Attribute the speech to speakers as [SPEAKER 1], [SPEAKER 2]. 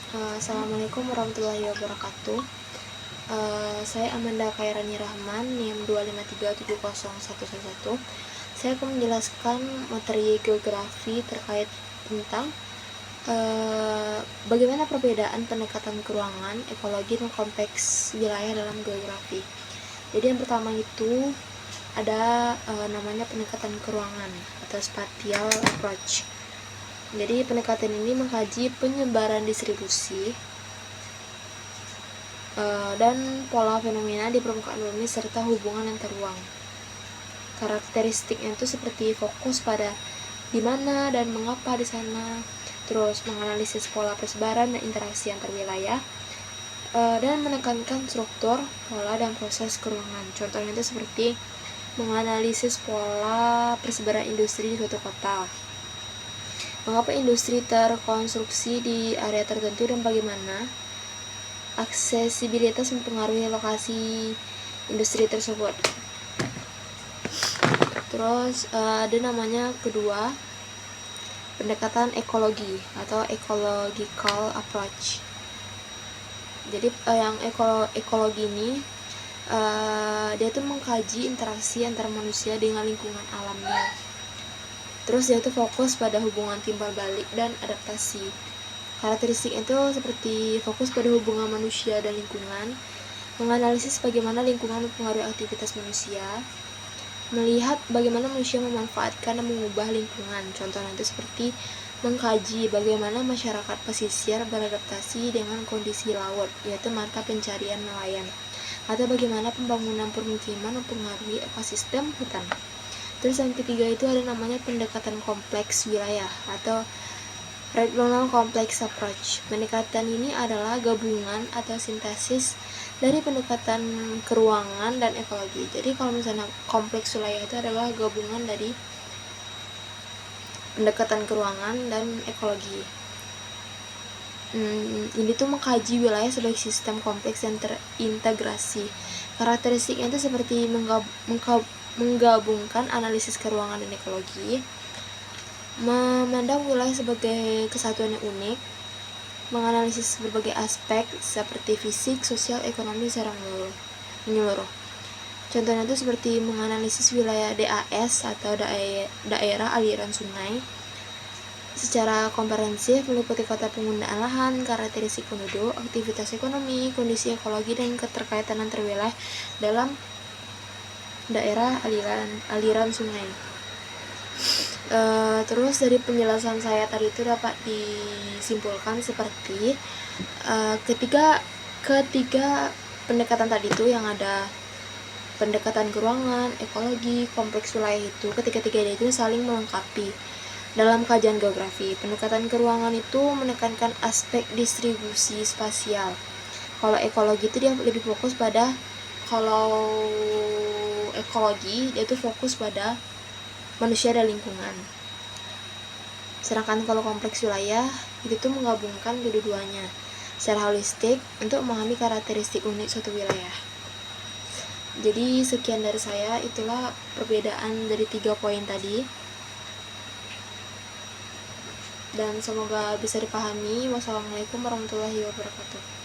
[SPEAKER 1] Assalamualaikum warahmatullahi wabarakatuh. Saya Amanda Khairani Rahman, NIM 2537011. Saya akan menjelaskan materi geografi terkait tentang bagaimana perbedaan pendekatan keruangan, ekologi, dan kompleks wilayah dalam geografi. Jadi yang pertama itu ada namanya pendekatan keruangan atau spatial approach. Jadi pendekatan ini mengkaji penyebaran distribusi dan pola fenomena di permukaan bumi serta hubungan antar ruang. Karakteristiknya itu seperti fokus pada di mana dan mengapa di sana, terus menganalisis pola persebaran dan interaksi antar wilayah, dan menekankan struktur, pola, dan proses keruangan. Contohnya itu seperti menganalisis pola persebaran industri di suatu kota, mengapa industri terkonstruksi di area tertentu dan bagaimana aksesibilitas mempengaruhi lokasi industri tersebut. Terus ada namanya kedua, pendekatan ekologi atau ecological approach. Jadi yang ekologi ini dia tuh mengkaji interaksi antara manusia dengan lingkungan alamnya. Terus dia tuh fokus pada hubungan timbal balik dan adaptasi. Karakteristik itu seperti fokus pada hubungan manusia dan lingkungan, menganalisis bagaimana lingkungan mempengaruhi aktivitas manusia, melihat bagaimana manusia memanfaatkan dan mengubah lingkungan. Contohnya itu seperti mengkaji bagaimana masyarakat pesisir beradaptasi dengan kondisi laut, yaitu mata pencarian nelayan, atau bagaimana pembangunan permukiman mempengaruhi ekosistem hutan. Terus yang ketiga itu ada namanya pendekatan kompleks wilayah atau Regional Complex Approach. Pendekatan ini adalah gabungan atau sintesis dari pendekatan keruangan dan ekologi. Jadi kalau misalnya kompleks wilayah itu adalah gabungan dari pendekatan keruangan dan ekologi. Ini tuh mengkaji wilayah sebagai sistem kompleks yang terintegrasi. Karakteristiknya itu seperti menggabungkan analisis keruangan dan ekologi, memandang wilayah sebagai kesatuan yang unik, menganalisis berbagai aspek seperti fisik, sosial, ekonomi secara menyeluruh. Contohnya itu seperti menganalisis wilayah DAS atau daerah aliran sungai secara komprehensif, meliputi kota, penggunaan lahan, karakteristik penduduk, aktivitas ekonomi, kondisi ekologi, dan keterkaitan antar wilayah dalam daerah aliran sungai. Terus dari penjelasan saya tadi itu dapat disimpulkan seperti ketiga pendekatan tadi itu yang ada pendekatan keruangan, ekologi, kompleks wilayah itu, ketiga itu saling melengkapi dalam kajian geografi. Pendekatan keruangan itu menekankan aspek distribusi spasial. Kalau ekologi itu dia lebih fokus pada, kalau ekologi dia itu fokus pada manusia dan lingkungan. Sedangkan kalau kompleks wilayah itu tuh menggabungkan kedua-duanya secara holistik untuk memahami karakteristik unik suatu wilayah. Jadi sekian dari saya, itulah perbedaan dari 3 poin tadi. Dan semoga bisa dipahami. Wassalamualaikum warahmatullahi wabarakatuh.